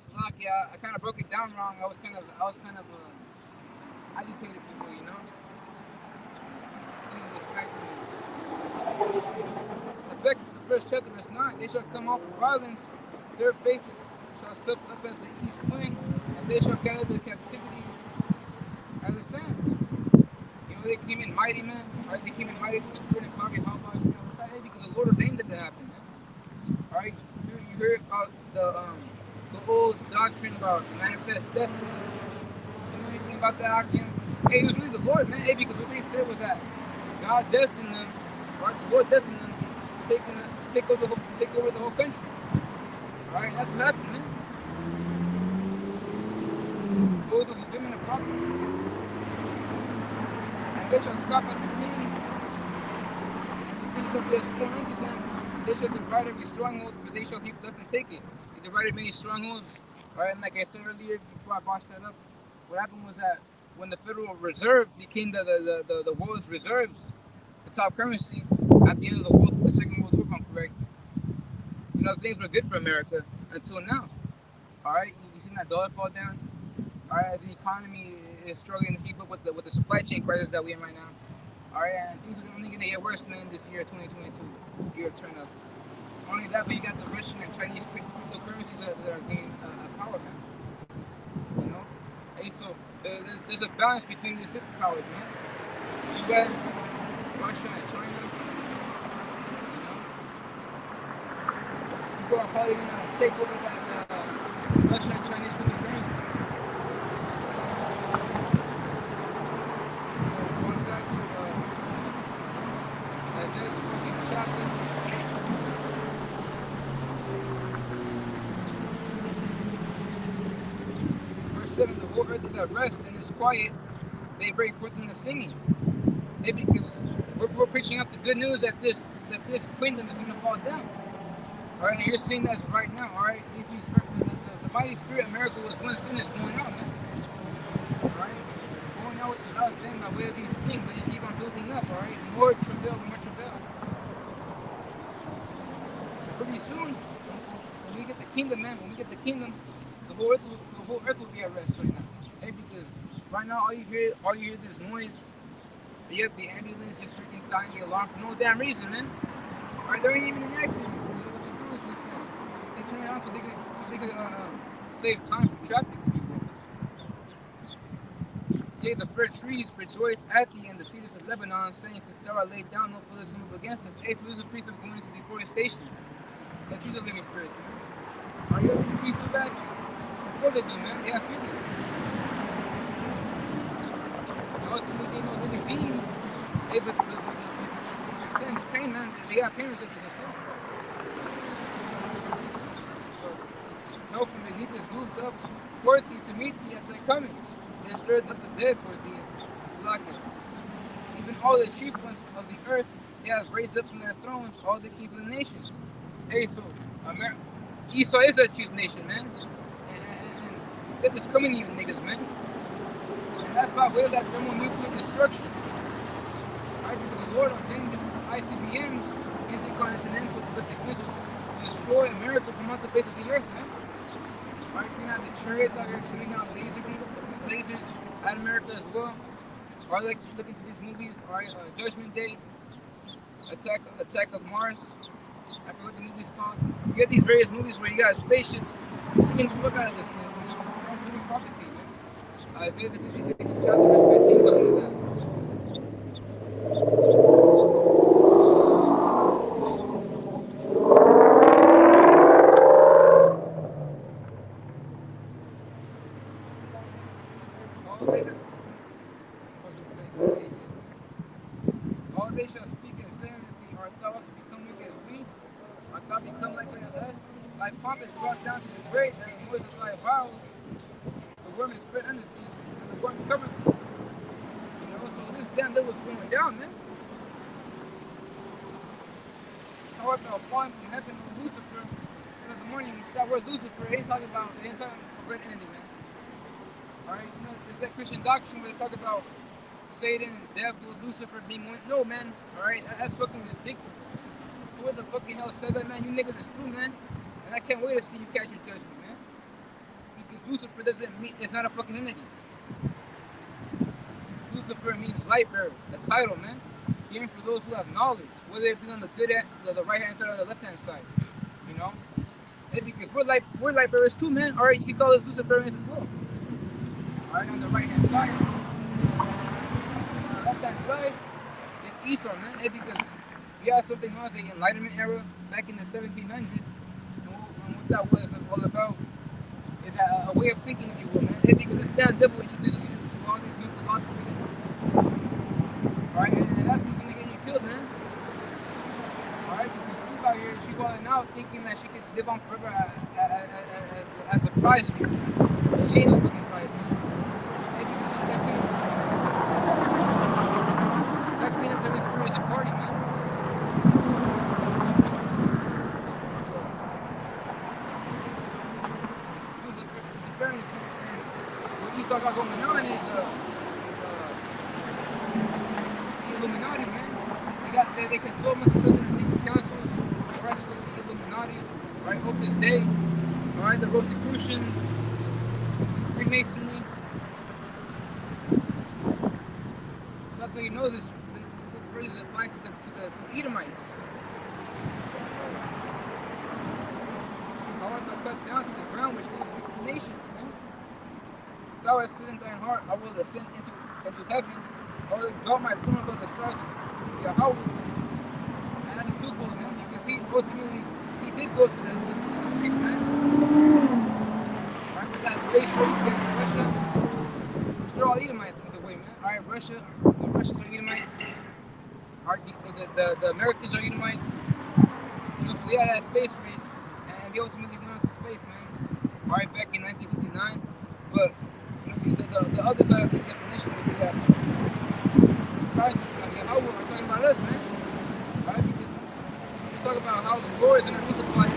Slovakia, I kind of broke it down wrong. I was kind of agitated people, you know? Things distracted me. Habakkuk, the first chapter, verse 9, they shall come off with violence, their faces shall sup up as the east wind, and they shall gather their captivity as a sand. You know, they came in mighty, man. Right? They came in mighty through the spirit and power. How about, you know, what's that? Because the Lord ordained it to happen, man. Alright? You heard about the old doctrine about the manifest destiny. You know anything about that, Akim? Hey, it was really the Lord, man. Hey, because what they said was that God destined them, right? The Lord destined them to take over the whole country. Alright? That's what happened, man. Those are the women of prophecy. They shall scoff at the kings, and the kings shall be a scorn unto them. They shall divide every stronghold, for they shall heap dust and take it. They divided many strongholds. Alright, and like I said earlier, before I botched that up, what happened was that when the Federal Reserve became the world's reserves, the top currency at the end of the Second World War, if I'm correct, you know, things were good for America until now. Alright, you seen that dollar fall down? Alright, as the economy is struggling to keep up with the supply chain crisis that we're in right now. Alright, and things are only going to get worse, man, this year, 2022, year of turn up. Not only that, but you got the Russian and Chinese cryptocurrencies that are gaining power, man. You know? Hey, so there's a balance between these superpowers, man. US, Russia, and China. You know? People are probably going to take over that Russian and Chinese cryptocurrency. Verse 7, the whole earth is at rest and is quiet. They break forth in the singing. Maybe because we're preaching up the good news that this kingdom is going to fall down. All right, and you're seeing that right now. All right, the mighty spirit of America was one sin is going out, man. All right, going out without them by way of these things. They just keep on building up. All right, more travail, more travail. Pretty soon, when we get the kingdom, man, when we get the kingdom, the whole earth will be at rest right now. Hey, because right now all you hear this noise. You have the ambulance just freaking sounding the alarm for no damn reason, man. Alright, there ain't even an accident. You know what they do is they turn it on so they can save time from traffic. Yea, the fir trees rejoice at thee, and the cedars of Lebanon, saying, since thou art laid down, no foot is moved against us. Hey, so this is a priest of going into deforestation. The trees are living spirits, man. Are you looking at the trees too bad? Of course they do, man. They have feelings. Ultimately, they know living beings. Hey, but the sense pain, man, they got pain receptors as well. So, no, from beneath is moved up for thee to meet thee at thy coming. They stirred up the dead for thee. Like it. Even all the chief ones of the earth, they have raised up from their thrones all the kings of the nations. Hey, so Esau is a chief nation, man. And they're just coming to you niggas, man. And that's by way of that thermonuclear destruction. Right? Because the Lord ordained the ICBMs, intercontinental ballistic missiles, to destroy America from off the face of the earth, man. Right? You have the chariots out here shooting out lasers at America as well. Or like you look into these movies, alright, Judgment Day, Attack of Mars. I forget what the movie's called. You get these various movies where you got spaceships shooting the fuck out of this place, man. That's really prophecy, man. Isaiah 66 chapter verse 15 goes into that. All they shall speak and say unto thee, art thou also become weak as we? Art thou become like unto us? Thy pomp is brought down to the grave, and the noise of thy vows. The worm is spread under thee, and the worms covered thee. You know, so this damn devil was going down, man. How art thou falling from heaven, Lucifer? So in the morning, that word Lucifer, they ain't talking about a great enemy, man. Alright, you know, there's that Christian doctrine where they talk about Satan, the devil, Lucifer being one. No, man. Alright, that's fucking ridiculous. Who the fucking hell said that, man? You niggas is true, man. And I can't wait to see you catch your judgment, man. Because Lucifer doesn't mean, it's not a fucking entity. Lucifer means light bearer, the title, man. Even for those who have knowledge, whether it be on the good the right hand side or the left hand side. You know? And because we're light bearers too, man. Alright, you can call us Luciferians as well. Alright, on the right hand side. On the left hand side, it's Esau, man. And because we had something known as the Enlightenment era back in the 1700s. And what that was all about is a way of thinking, if you will, man. And because this damn devil introduces you to all these new philosophies. Alright, and that's what's gonna get you killed, man. Alright, because she's out here, she's falling out thinking that she could live on forever as a prize of you. She ain't no fucking prize, man. That queen of heaven spirit is a party, man. What Esau got going on is the Illuminati, man. They control most of the secret councils, the rest of the Illuminati, right? Opus Dei, alright, the Rosicrucians, Freemasonry. So that's how you know this phrase is applying to the Edomites. I want to cut down to the ground which these wicked nations, man. If thou hast said in thine heart, I will ascend into heaven. I will exalt my throne above the stars of Yahweh. And that's a twofold, man, because he ultimately did go to the space, man. Right, with that space race against Russia. They're all Edomites in the way, man. Alright, the Russians are Edomites. The Americans are Edomites. You know, so they had that space race, and they ultimately went out to space, man. Alright, back in 1969. But you know, the other side of this definition would be that the stars of How we're talking about us, man. Right? Because we're talking about how it's glorious and multiplied.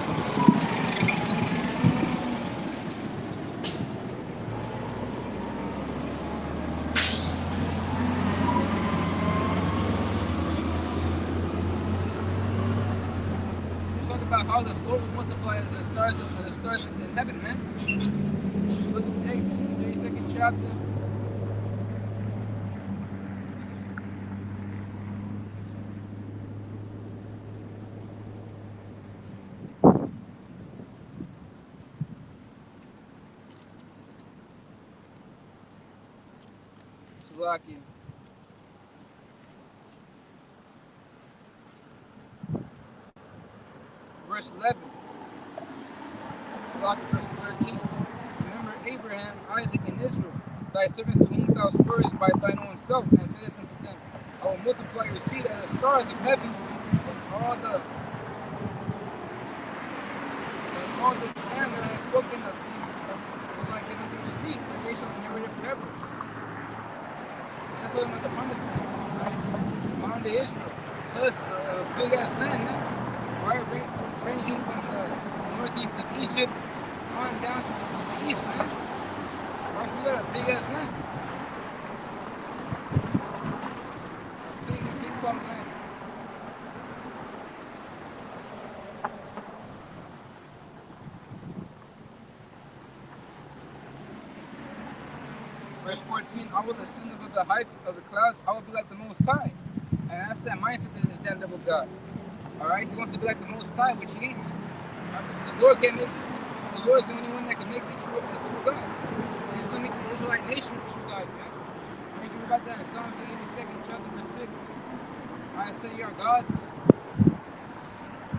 We're talking about how the glory multiplied as the stars in heaven, man. Look at Exodus, the 32nd chapter. Slovakia. Verse 11. Slovakia, verse 13. Remember Abraham, Isaac, and Israel, thy servants to whom thou swearest by thine own self, and saidest unto them, I will multiply your seed as the stars of heaven, and all this land that I have spoken of thee will I give unto your seed, and they shall inherit it forever. And that's talking about the promised land, right? Bound to Israel. Plus a big ass land, man. Right? Ranging from the northeast of Egypt on down to the east, man. Right? So we got a big ass land. A big plot of land. Verse 14, I will ascend above the heights of the clouds, I will be like the Most High. And that's that mindset that is that devil God. Alright? He wants to be like the Most High, which he ain't, man. Right? Because the Lord can't make the Lord is the only one that can make the true God. He's going to make the Israelite nation the true gods, man. Right? You read about that in Psalms 82nd chapter, verse 6. I say you are gods.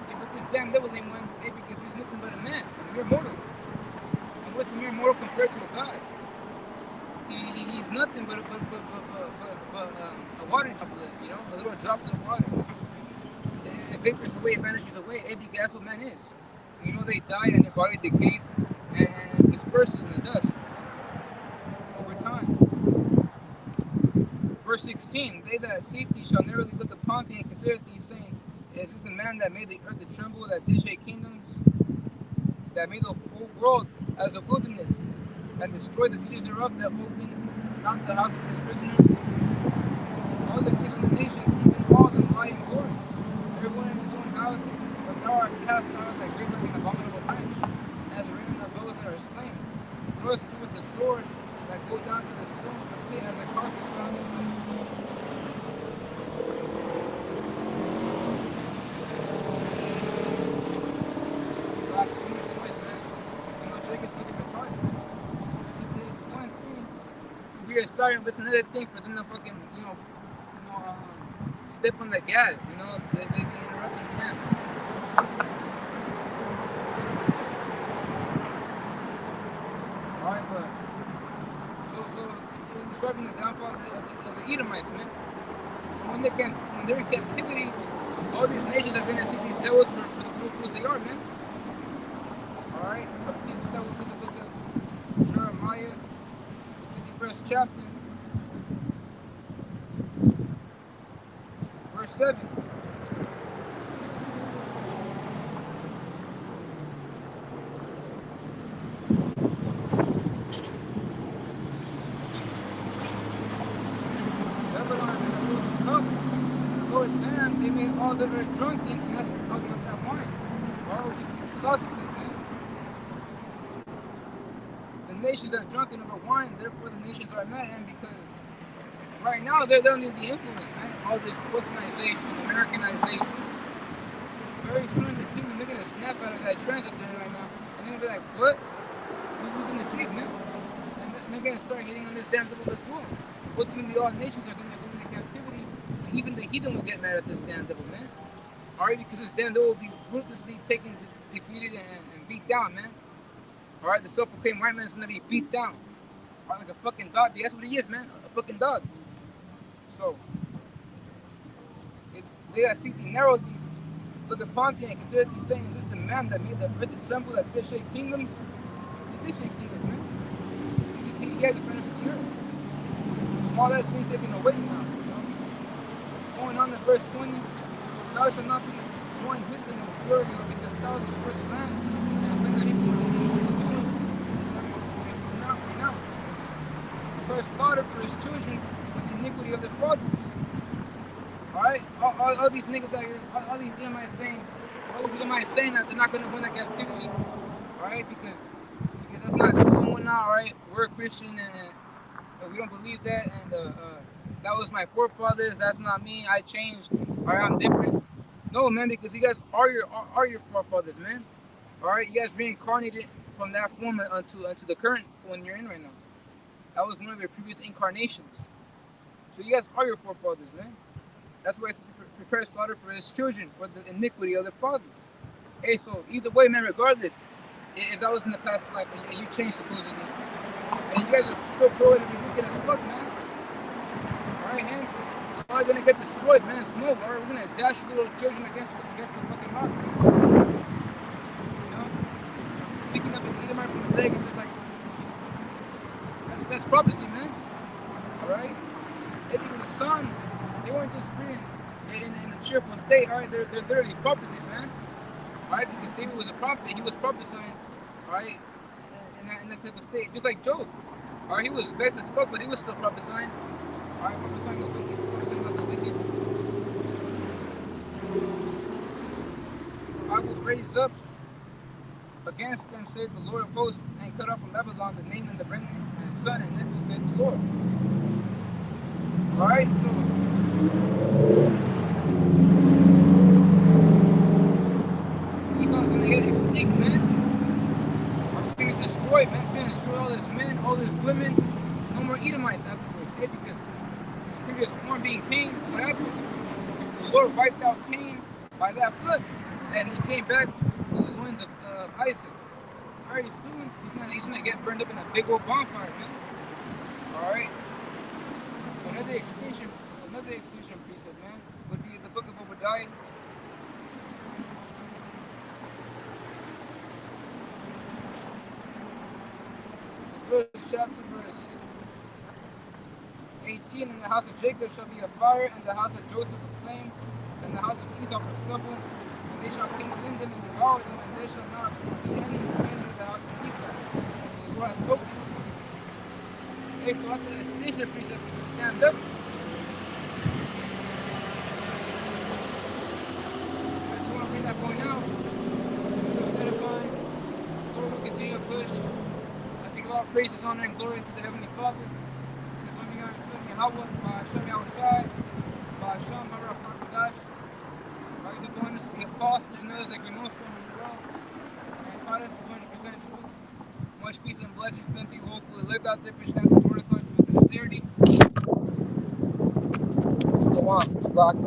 Yeah, but this damn devil ain't one, because he's nothing but a man, a mere mortal. And what's a mere mortal compared to a God? He's nothing but a water droplet, you know, a little droplet of water. It vapors away, it vanishes away. Because that's what man is. You know, they die and their body decays and disperses in the dust over time. Verse 16, they that seek thee shall narrowly look upon thee and consider thee, saying, is this the man that made the earth to tremble, that did shake kingdoms, that made the whole world as a wilderness, and destroyed the cities thereof, that opened not the house of his prisoners? All the kings of the nations, even all of them lie in glory, everyone in his own house, but thou art cast out like great like an abominable height, as the remnant of those that are slain. Thrust through with the sword that go down to the stones of the pit, as a carcass found in the we are sorry, but it's another thing for them to fucking, step on the gas, they be interrupting him. Alright, but so it's describing the downfall of the Edomites, man. When they're in captivity, all these nations are gonna see these devils for the fools they are, man. Alright, up into that will be the book of Jeremiah, 51st chapter, verse 7. They made all the earth drunken, and that's talking about that wine. Well, just philosophies, man. The nations are drunken over wine, therefore the nations are mad, and because right now they're under the influence, man. All this Westernization, Americanization. Very soon the kingdom, they're gonna snap out of that transit there right now, and they're gonna be like, what? We're moving the sleep, man. And they're gonna start hitting on this damn devil as well. Ultimately, all nations are gonna go into captivity. Even the heathen will get mad at this damn devil, man. Alright, because this damn devil will be ruthlessly taken, defeated, and beat down, man. Alright, the self-proclaimed white man is gonna be beat down. Alright, like a fucking dog. That's what he is, man. A fucking dog. So, they that seek thee narrowly, look upon thee and consider thee, saying, is this the man that made the earth to tremble, that did shake kingdoms? He did shake kingdoms, man. He has the benefit of the earth. All that's being taken away now. going on in verse 20, thou shalt not be joined with them in fury, because thou destroyed the land, and slain the people of the city of the doers, and renounce. First slaughter for his children with the iniquity of their fathers. Alright? All these niggas out here, all these Edomites saying that they're not going to go into captivity. Alright? Because that's not true and whatnot, alright? We're a Christian and we don't believe that, and that was my forefathers, that's not me, I changed, alright, I'm different. No, man, because you guys are your forefathers, man. Alright? You guys reincarnated from that form unto the current one you're in right now. That was one of your previous incarnations. So you guys are your forefathers, man. That's why it says prepare slaughter for his children, for the iniquity of their fathers. Hey, so either way, man, regardless, if that was in the past life and you changed supposedly, and you guys are still growing and be wicked as fuck, man. Alright, hence, you're all gonna get destroyed, man. Smoke, alright, we're gonna dash your little children against the fucking rocks, man. You know? Picking up an Edomite from the leg and just like, that's prophecy, man. Alright? Because the Psalms, they weren't just written in a cheerful state, alright? They're literally prophecies, man. Alright? Because David was a prophet, he was prophesying, alright? In that type of state. Just like Job. Alright, he was vexed as fuck, but he was still prophesying. Alright, prophesying the wicked, prophesying about the wicked. I will raise up against them, said the Lord of hosts, and cut off from Babylon the name and the remnant and son and nephew, said the Lord. Alright, so Esau's gonna get extinct, man. We're gonna destroy, man. We're gonna destroy all his men, all his women. No more Edomites afterwards. Hey, because his previous form being Cain, what happened? The Lord wiped out Cain by that flood, and he came back to the loins of Isaac. Very soon, he's gonna get burned up in a big old bonfire, man. Alright? Another extinction precept, man, would be the book of Obadiah. The first chapter, verse 18, and the house of Jacob shall be a fire, and the house of Joseph a flame, and the house of Esau for stubble, and they shall kindle in them and devour them, and there shall not be any remaining in the house of Esau. And the Lord has spoken. Okay, so that's an extinction precept to stand up. I just want to bring that point out. It was edifying. The Lord will continue to push. I think all praises, honor, and glory to the Heavenly Father. Yahweh, Hashem Yahushai, Hashem Harafakadosh, the bonus, the apostles, knows like your most from the world, and taught us is 100% truth. Much peace and blessings meant to you, hopefully live out there, pushing out this word of truth and sincerity. It's the one, it's locked.